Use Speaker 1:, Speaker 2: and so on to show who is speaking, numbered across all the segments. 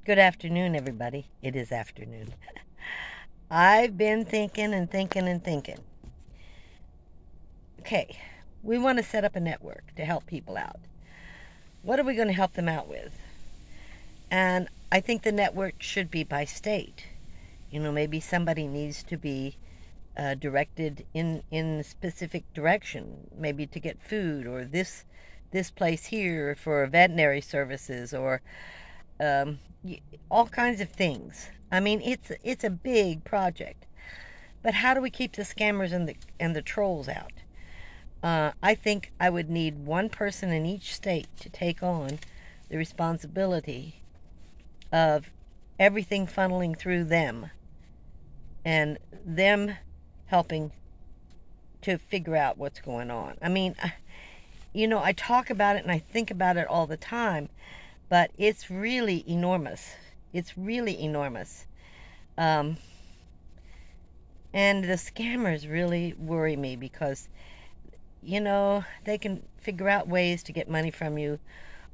Speaker 1: Good afternoon, everybody. It is afternoon. I've been thinking and thinking and thinking. Okay, we want to set up a network to help people out. What are we going to help them out with? And I think the network should be by state. You know, maybe somebody needs to be directed in a specific direction, maybe to get food, or this place here for veterinary services, or all kinds of things. I mean, it's a big project, but how do we keep the scammers and the trolls out? I think I would need one person in each state to take on the responsibility of everything funneling through them, and them helping to figure out what's going on. I mean, you know, I talk about it and I think about it all the time, but it's really enormous. It's really enormous. And the scammers really worry me because, you know, they can figure out ways to get money from you.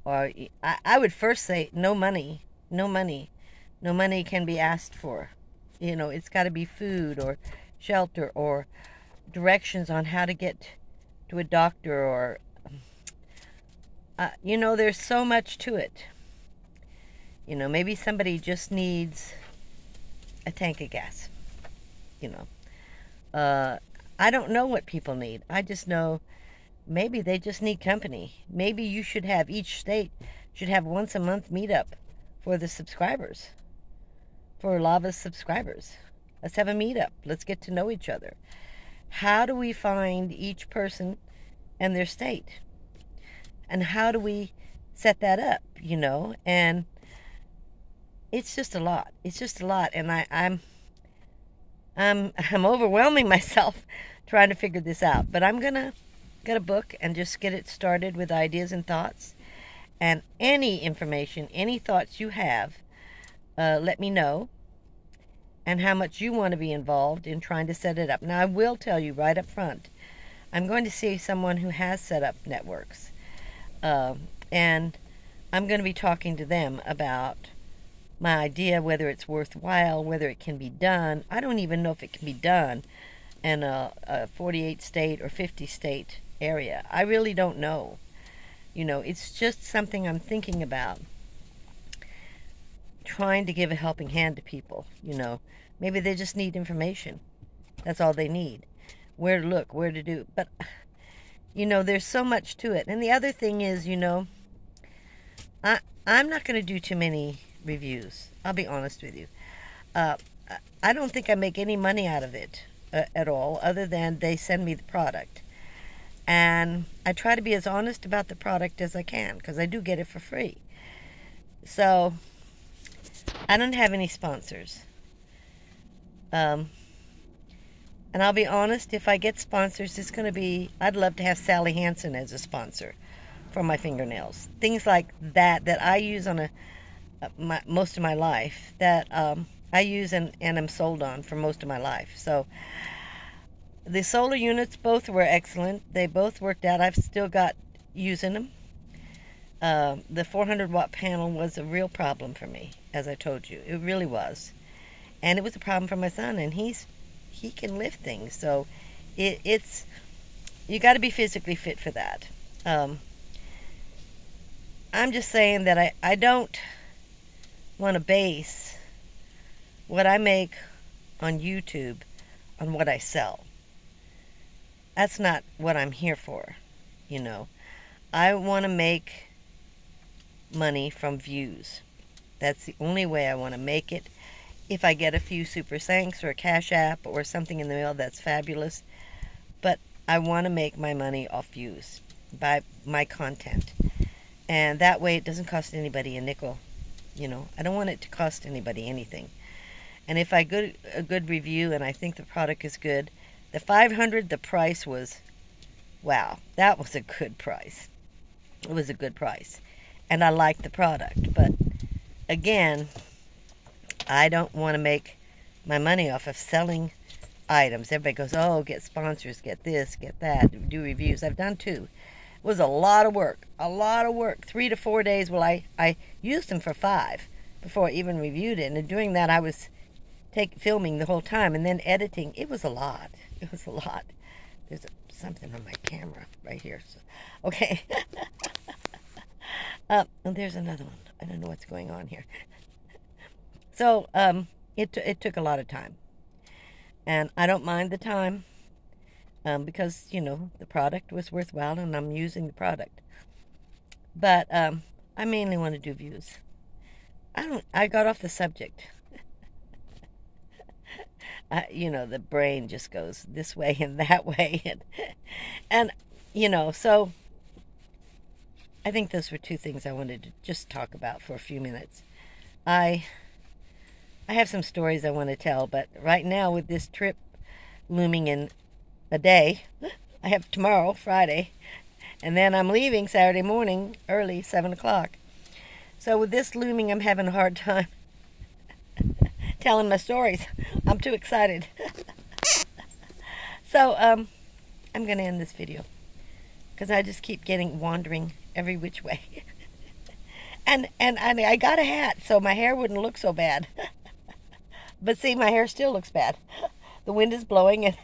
Speaker 1: Or I would first say no money. No money. No money can be asked for. You know, it's got to be food or shelter or directions on how to get to a doctor, or you know, there's so much to it. You know, maybe somebody just needs a tank of gas. You know, I don't know what people need. I just know maybe they just need company. Maybe you should have, each state should have once a month meetup for the subscribers, for L.A.V.A subscribers. Let's have a meetup. Let's get to know each other. How do we find each person and their state? And how do we set that up, you know? And it's just a lot. It's just a lot. And I'm overwhelming myself trying to figure this out. But I'm going to get a book and just get it started with ideas and thoughts. And any information, any thoughts you have, let me know. And how much you want to be involved in trying to set it up. Now, I will tell you right up front, I'm going to see someone who has set up networks. And I'm going to be talking to them about my idea, whether it's worthwhile, whether it can be done. I don't even know if it can be done in a 48 state or 50 state area. I really don't know. You know, it's just something I'm thinking about. Trying to give a helping hand to people, you know. Maybe they just need information. That's all they need. Where to look, where to do. But, you know, there's so much to it. And the other thing is, you know, I'm not going to do too many reviews. I'll be honest with you. I don't think I make any money out of it at all, other than they send me the product. And I try to be as honest about the product as I can, because I do get it for free. So I don't have any sponsors. And I'll be honest, if I get sponsors, it's going to be, I'd love to have Sally Hansen as a sponsor for my fingernails. Things like that I use on most of my life, that I use and am sold on for most of my life. So the solar units both were excellent. They both worked out. I've still got using them. The 400-watt panel was a real problem for me, as I told you. It really was. And it was a problem for my son, and he can lift things. So it's you got to be physically fit for that. I'm just saying that I don't want to base what I make on YouTube on what I sell. That's not what I'm here for, you know. I want to make money from views. That's the only way I want to make it. If I get a few super thanks or a Cash App or something in the mail, that's fabulous. But I want to make my money off views by my content. And that way it doesn't cost anybody a nickel. You know, I don't want it to cost anybody anything. And if I get a good review and I think the product is good, the $500, the price was, wow, that was a good price. It was a good price. And I liked the product. But again, I don't want to make my money off of selling items. Everybody goes, oh, get sponsors, get this, get that, do reviews. I've done 2. It was a lot of work, 3 to 4 days. Well, I used them for 5 before I even reviewed it. And doing that, I was filming the whole time and then editing. It was a lot. It was a lot. There's something on my camera right here. So, okay. And there's another one. I don't know what's going on here. So it took a lot of time. And I don't mind the time because, you know, the product was worthwhile and I'm using the product. But I mainly want to do views. I got off the subject. You know, the brain just goes this way and that way. And you know, so I think those were two things I wanted to just talk about for a few minutes. I have some stories I want to tell, but right now with this trip looming in a day, I have tomorrow, Friday, and then I'm leaving Saturday morning early, 7 o'clock. So with this looming, I'm having a hard time telling my stories. I'm too excited. So I'm going to end this video because I just keep wandering every which way. and I got a hat so my hair wouldn't look so bad. But see, my hair still looks bad. The wind is blowing and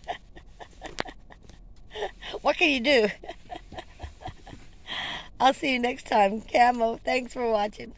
Speaker 1: what can you do? I'll see you next time. Camo, thanks for watching.